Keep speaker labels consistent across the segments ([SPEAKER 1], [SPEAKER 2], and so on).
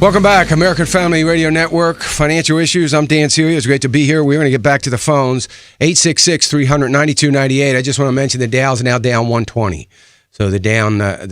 [SPEAKER 1] Welcome back, American Family Radio Network, Financial Issues. I'm Dan Celia. It's great to be here. We're going to get back to the phones. 866-300-9298. I just want to mention the Dow's now down 120. So the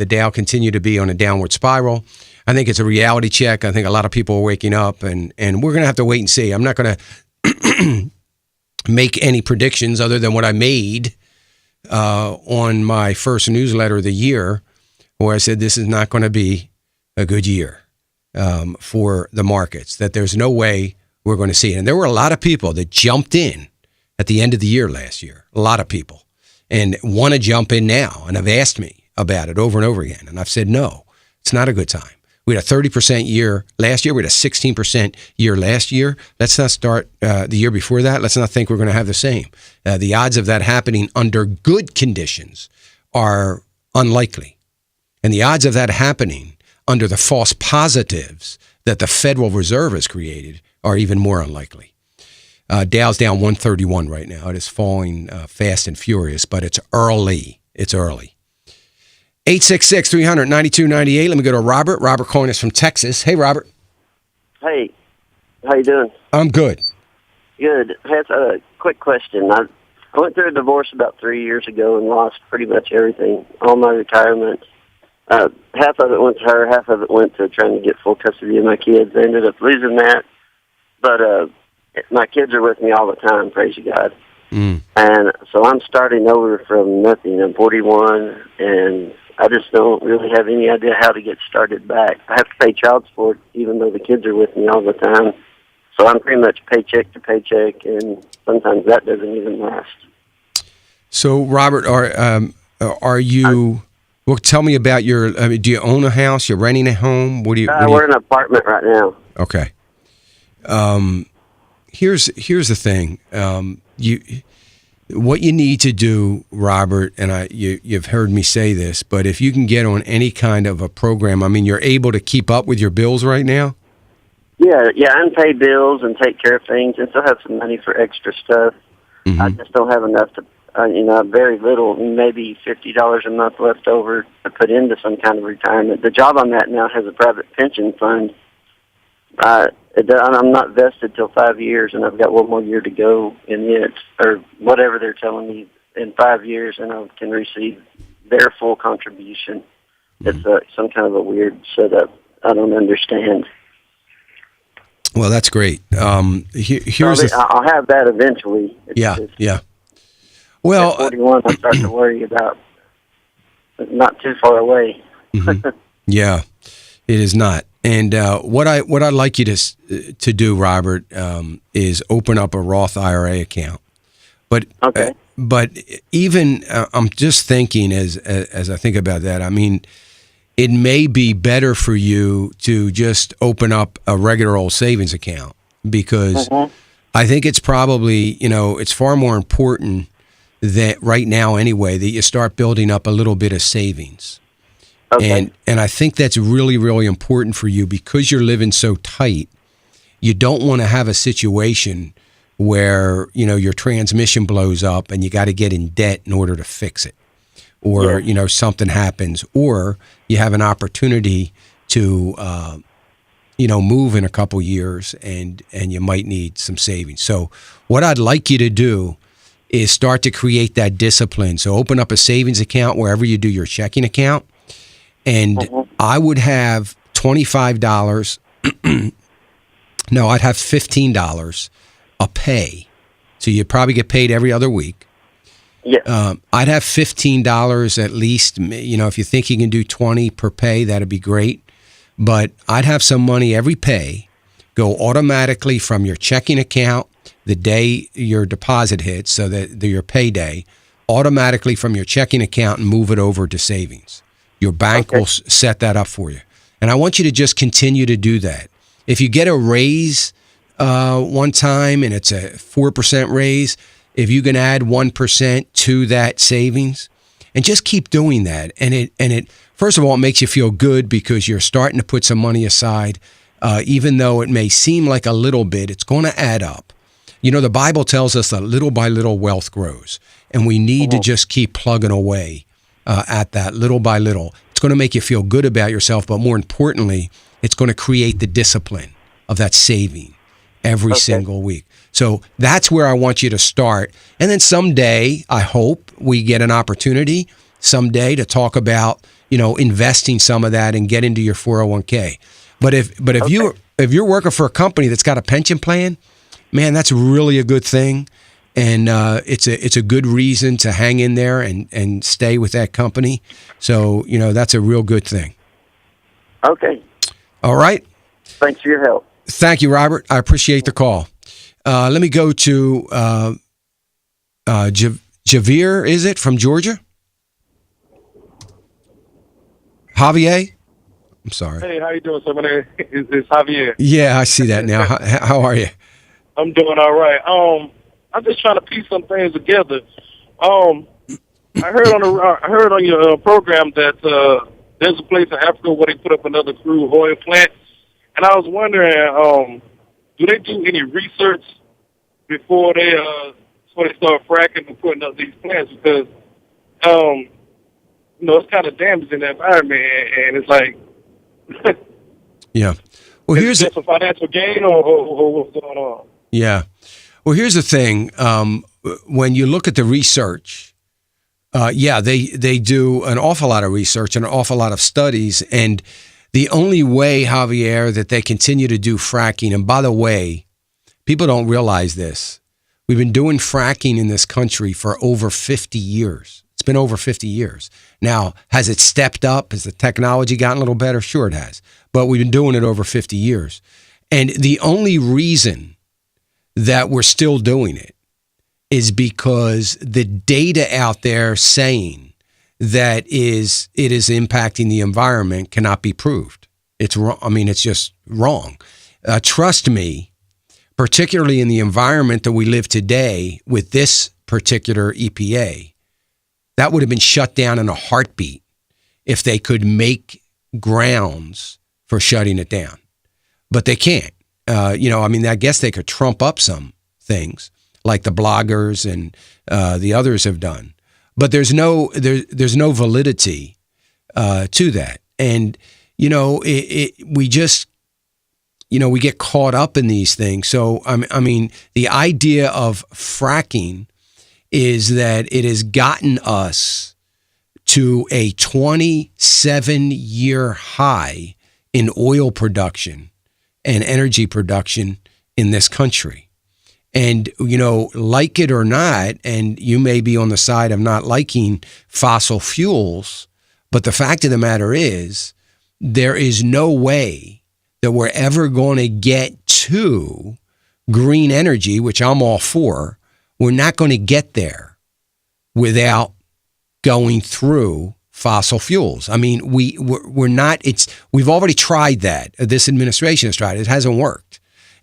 [SPEAKER 1] Dow continue to be on a downward spiral. I think it's a reality check. I think a lot of people are waking up, and we're going to have to wait and see. I'm not going to make any predictions other than what I made on my first newsletter of the year, where I said this is not going to be a good year for the markets, that there's no way we're going to see it. And there were a lot of people that jumped in at the end of the year last year, a lot of people, and want to jump in now and have asked me about it over and over again. And I've said, no, it's not a good time. We had a 30% year last year. We had a 16% year last year. Let's not start the year before that. Let's not think we're going to have the same. The odds of that happening under good conditions are unlikely. And the odds of that happening under the false positives that the Federal Reserve has created are even more unlikely. Dow's down 131 right now. It is falling fast and furious, but it's early. It's early. 866-300-9298. Let me go to Robert. Robert calling us from Texas. Hey, Robert.
[SPEAKER 2] Hey, how you doing?
[SPEAKER 1] I'm good.
[SPEAKER 2] Good. I have a quick question. I went through a divorce about 3 years ago and lost pretty much everything, all my retirement. Half of it went to her, half of it went to trying to get full custody of my kids. I ended up losing that, but my kids are with me all the time, praise God. And so I'm starting over from nothing. I'm 41, and I just don't really have any idea how to get started back. I have to pay child support, even though the kids are with me all the time. So I'm pretty much paycheck to paycheck, and sometimes that doesn't even last.
[SPEAKER 1] So, Robert, are you... Well, tell me about your. Do you own a house? You're renting a home? What do you?
[SPEAKER 2] We're in an apartment right now.
[SPEAKER 1] Okay. Here's the thing. What you need to do, Robert, and you've heard me say this, but if you can get on any kind of a program, I mean, you're able to keep up with your bills right now.
[SPEAKER 2] Yeah, and pay bills and take care of things, and still have some money for extra stuff. Mm-hmm. I just don't have enough to. Very little, maybe $50 a month left over to put into some kind of retirement. The job I'm at now has a private pension fund. I'm not vested till 5 years, and I've got one more year to go in it, or whatever they're telling me in 5 years, and I can receive their full contribution. It's some kind of a weird setup. I don't understand.
[SPEAKER 1] Well, that's great. Here's
[SPEAKER 2] I'll have that eventually.
[SPEAKER 1] Yeah. Well,
[SPEAKER 2] at 41, I'm starting to worry about not too far away.
[SPEAKER 1] Mm-hmm. Yeah, it is not. And what I'd like you to do, Robert, is open up a Roth IRA account. But
[SPEAKER 2] okay.
[SPEAKER 1] But even I'm just thinking as I think about that. I mean, it may be better for you to just open up a regular old savings account, because I think it's probably it's far more important that right now anyway, that you start building up a little bit of savings. Okay. And I think that's really, really important for you, because you're living so tight. You don't want to have a situation where, your transmission blows up and you got to get in debt in order to fix it. Or, something happens, or you have an opportunity to, move in a couple years and you might need some savings. So what I'd like you to do is start to create that discipline. So open up a savings account wherever you do your checking account. And I would have $25. No, I'd have $15 a pay. So you'd probably get paid every other week.
[SPEAKER 2] Yeah.
[SPEAKER 1] I'd have $15 at least. If you think you can do 20 per pay, that'd be great. But I'd have some money every pay go automatically from your checking account the day your deposit hits, so that your payday, automatically from your checking account, and move it over to savings. Your bank will set that up for you. And I want you to just continue to do that. If you get a raise one time and it's a 4% raise, if you can add 1% to that savings, and just keep doing that. And it first of all, it makes you feel good, because you're starting to put some money aside. Even though it may seem like a little bit, it's going to add up. The Bible tells us that little by little wealth grows, and we need to just keep plugging away at that little by little. It's going to make you feel good about yourself, but more importantly, It's going to create the discipline of that saving every single week. So that's where I want you to start. And then someday, I hope we get an opportunity someday to talk about, investing some of that and get into your 401k. But if you're working for a company that's got a pension plan, man, that's really a good thing. And it's a good reason to hang in there and stay with that company. So, that's a real good thing.
[SPEAKER 2] Okay.
[SPEAKER 1] All right.
[SPEAKER 2] Thanks for your help.
[SPEAKER 1] Thank you, Robert. I appreciate the call. Let me go to Javier, is it, from Georgia? Javier? I'm sorry.
[SPEAKER 3] Hey, how you doing, sir? My name is Javier.
[SPEAKER 1] Yeah, I see that now. How are you?
[SPEAKER 3] I'm doing all right. I'm just trying to piece some things together. I heard on your program that there's a place in Africa where they put up another crude oil plant, and I was wondering, do they do any research before they start fracking and putting up these plants? Because it's kind of damaging the environment, and it's like,
[SPEAKER 1] yeah. Well,
[SPEAKER 3] is it a financial gain or what's going on?
[SPEAKER 1] Yeah. Well, here's the thing. When you look at the research, they do an awful lot of research and an awful lot of studies. And the only way, Javier, that they continue to do fracking, and by the way, people don't realize this. We've been doing fracking in this country for over 50 years. It's been over 50 years. Now, has it stepped up? Has the technology gotten a little better? Sure it has. But we've been doing it over 50 years. And the only reason that we're still doing it is because the data out there saying that it is impacting the environment cannot be proved. It's wrong. I mean, it's just wrong. Trust me, particularly in the environment that we live today with this particular EPA, that would have been shut down in a heartbeat if they could make grounds for shutting it down. But they can't. I guess they could trump up some things like the bloggers and the others have done. But there's no validity to that. And, we get caught up in these things. So, the idea of fracking is that it has gotten us to a 27-year high in oil production and energy production in this country. And, like it or not, and you may be on the side of not liking fossil fuels, but the fact of the matter is there is no way that we're ever going to get to green energy, which I'm all for. We're not going to get there without going through fossil fuels. I mean, we're not. We've already tried that. This administration has tried it. It hasn't worked,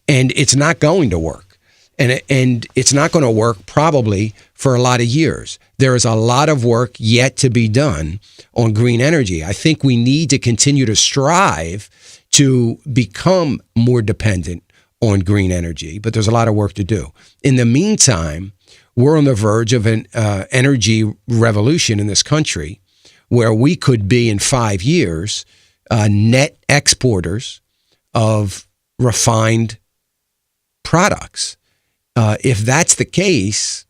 [SPEAKER 1] and it's not going to work, and it's not going to work probably for a lot of years. There is a lot of work yet to be done on green energy. I think we need to continue to strive to become more dependent on green energy, but there's a lot of work to do. In the meantime, we're on the verge of an energy revolution in this country where we could be in 5 years net exporters of refined products. If that's the case,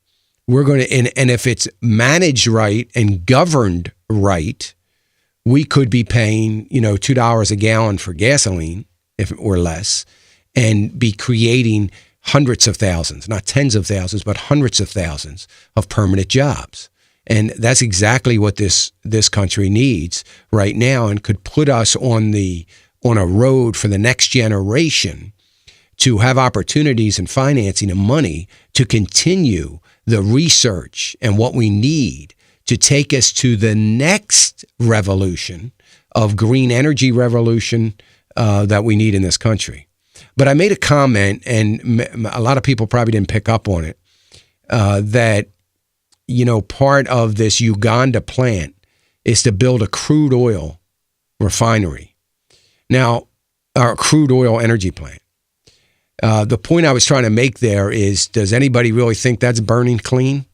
[SPEAKER 1] we're going to, and if it's managed right and governed right, we could be paying, $2 a gallon for gasoline, or less, and be creating hundreds of thousands, not tens of thousands, but hundreds of thousands of permanent jobs. And that's exactly what this country needs right now, and could put us on a road for the next generation to have opportunities and financing and money to continue the research and what we need to take us to the next revolution of green energy revolution that we need in this country. But I made a comment, and a lot of people probably didn't pick up on it, that, part of this Uganda plant is to build a crude oil refinery. Now, our crude oil energy plant. The point I was trying to make there is, does anybody really think that's burning clean?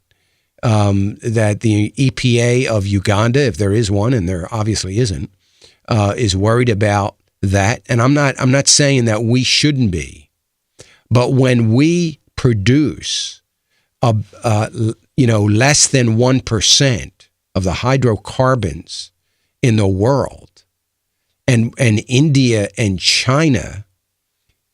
[SPEAKER 1] That the EPA of Uganda, if there is one, and there obviously isn't, is worried about that, and I'm not saying that we shouldn't be, but when we produce less than 1% of the hydrocarbons in the world, and India and China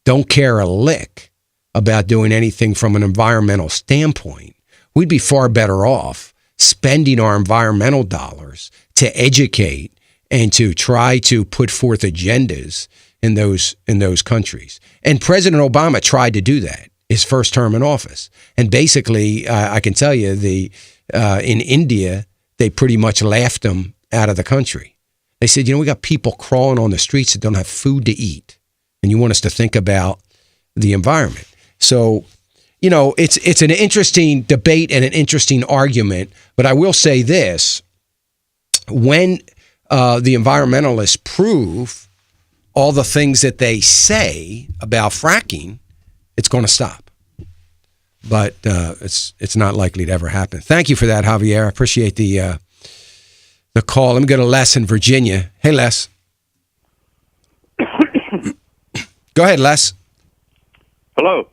[SPEAKER 1] don't care a lick about doing anything from an environmental standpoint, we'd be far better off spending our environmental dollars to educate and to try to put forth agendas in those countries. And President Obama tried to do that his first term in office. And basically, I can tell you, in India, they pretty much laughed him out of the country. They said, we got people crawling on the streets that don't have food to eat, and you want us to think about the environment. So, it's an interesting debate and an interesting argument, but I will say this. When the environmentalists prove all the things that they say about fracking, it's going to stop. But it's not likely to ever happen. Thank you for that, Javier. I appreciate the call. Let me go to Les in Virginia. Hey, Les. Go ahead, Les.
[SPEAKER 4] Hello.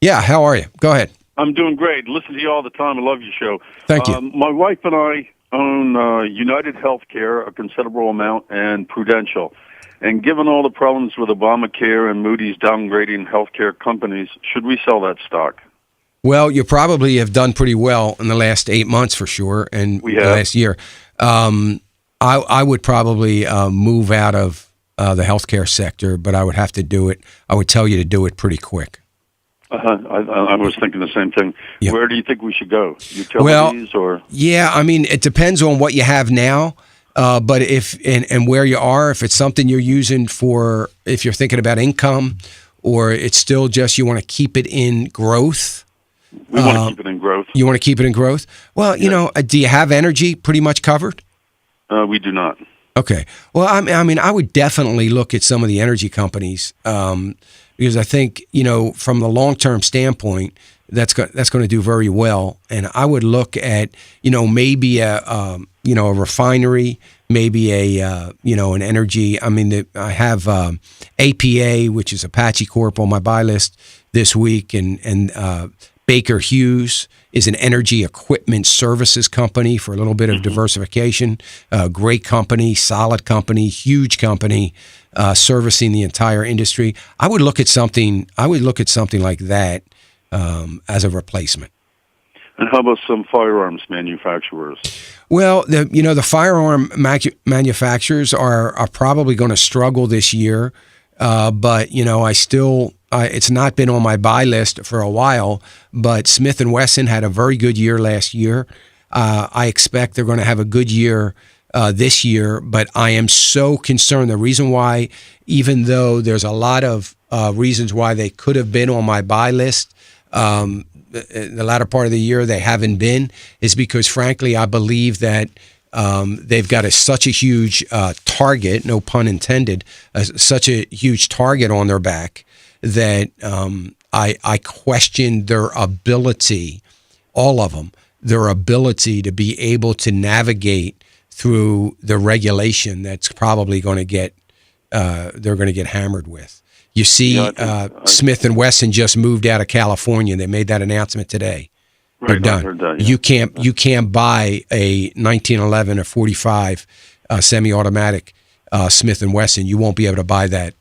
[SPEAKER 1] Yeah, how are you? Go ahead.
[SPEAKER 4] I'm doing great. Listen to you all the time. I love your show.
[SPEAKER 1] Thank you.
[SPEAKER 4] My wife and I own United Healthcare, a considerable amount, and Prudential. And given all the problems with Obamacare and Moody's downgrading healthcare companies, should we sell that stock?
[SPEAKER 1] Well, you probably have done pretty well in the last 8 months for sure, and the last year. I would probably move out of the healthcare sector, but I would have to do it. I would tell you to do it pretty quick.
[SPEAKER 4] I was thinking the same thing.
[SPEAKER 1] Yeah.
[SPEAKER 4] Where do you think we should go? Utilities or?
[SPEAKER 1] Yeah, I mean, it depends on what you have now. But if and where you are, if it's something you're using for, if you're thinking about income, or it's still just you want to keep it in growth.
[SPEAKER 4] We want to keep it in growth.
[SPEAKER 1] You want to keep it in growth? Well, do you have energy pretty much covered?
[SPEAKER 4] We do not.
[SPEAKER 1] Okay. Well, I mean, I would definitely look at some of the energy companies because I think, from the long-term standpoint, that's going to do very well. And I would look at, maybe a refinery, maybe an energy. I mean, I have APA, which is Apache Corp, on my buy list this week, and Baker Hughes is an energy equipment services company for a little bit of diversification. Great company, solid company, huge company, servicing the entire industry. I would look at something like that as a replacement.
[SPEAKER 4] And how about some firearms manufacturers?
[SPEAKER 1] Well, the firearm manufacturers are probably going to struggle this year, but it's not been on my buy list for a while. But Smith & Wesson had a very good year last year. I expect they're going to have a good year this year, but I am so concerned. The reason why, even though there's a lot of reasons why they could have been on my buy list, the latter part of the year they haven't been, is because, frankly, I believe that they've got such a huge target, no pun intended, such a huge target on their back that I question their ability, all of them, their ability to be able to navigate through the regulation that's probably going to get they're going to get hammered with. You see, Smith & Wesson just moved out of California. They made that announcement today.
[SPEAKER 4] Right,
[SPEAKER 1] They're done.
[SPEAKER 4] I heard that, yeah.
[SPEAKER 1] You can't buy a 1911 or 45 semi-automatic Smith & Wesson. You won't be able to buy that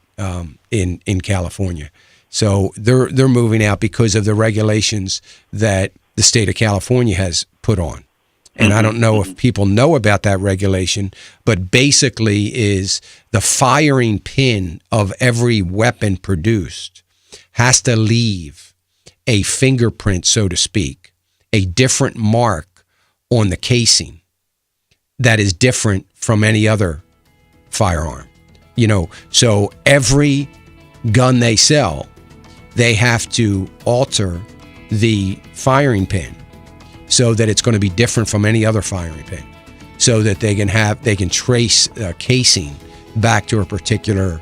[SPEAKER 1] in California. So they're moving out because of the regulations that the state of California has put on. And I don't know if people know about that regulation, but basically is the firing pin of every weapon produced has to leave a fingerprint, so to speak, a different mark on the casing that is different from any other firearm. So every gun they sell, they have to alter the firing pin so that it's going to be different from any other firing pin, so that they can trace casing back to a particular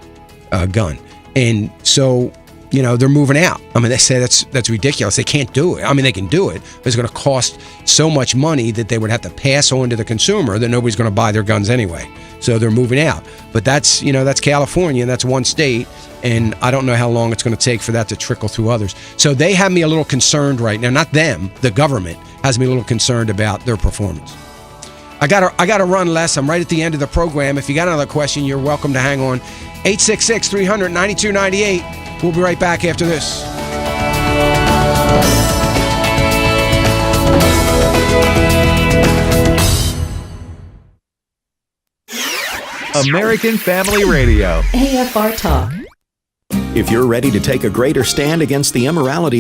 [SPEAKER 1] gun. And so they're moving out. I mean, they say that's ridiculous. They can't do it. I mean, they can do it, but it's going to cost so much money that they would have to pass on to the consumer that nobody's going to buy their guns anyway. So they're moving out. But that's California, and that's one state, and I don't know how long it's going to take for that to trickle through others. So they have me a little concerned right now. Not them, the government has me a little concerned about their performance. I gotta run, Les. I'm right at the end of the program. If you got another question, you're welcome to hang on. 866-300-9298. We'll be right back after this.
[SPEAKER 5] American Family Radio.
[SPEAKER 6] AFR Talk.
[SPEAKER 7] If you're ready to take a greater stand against the immorality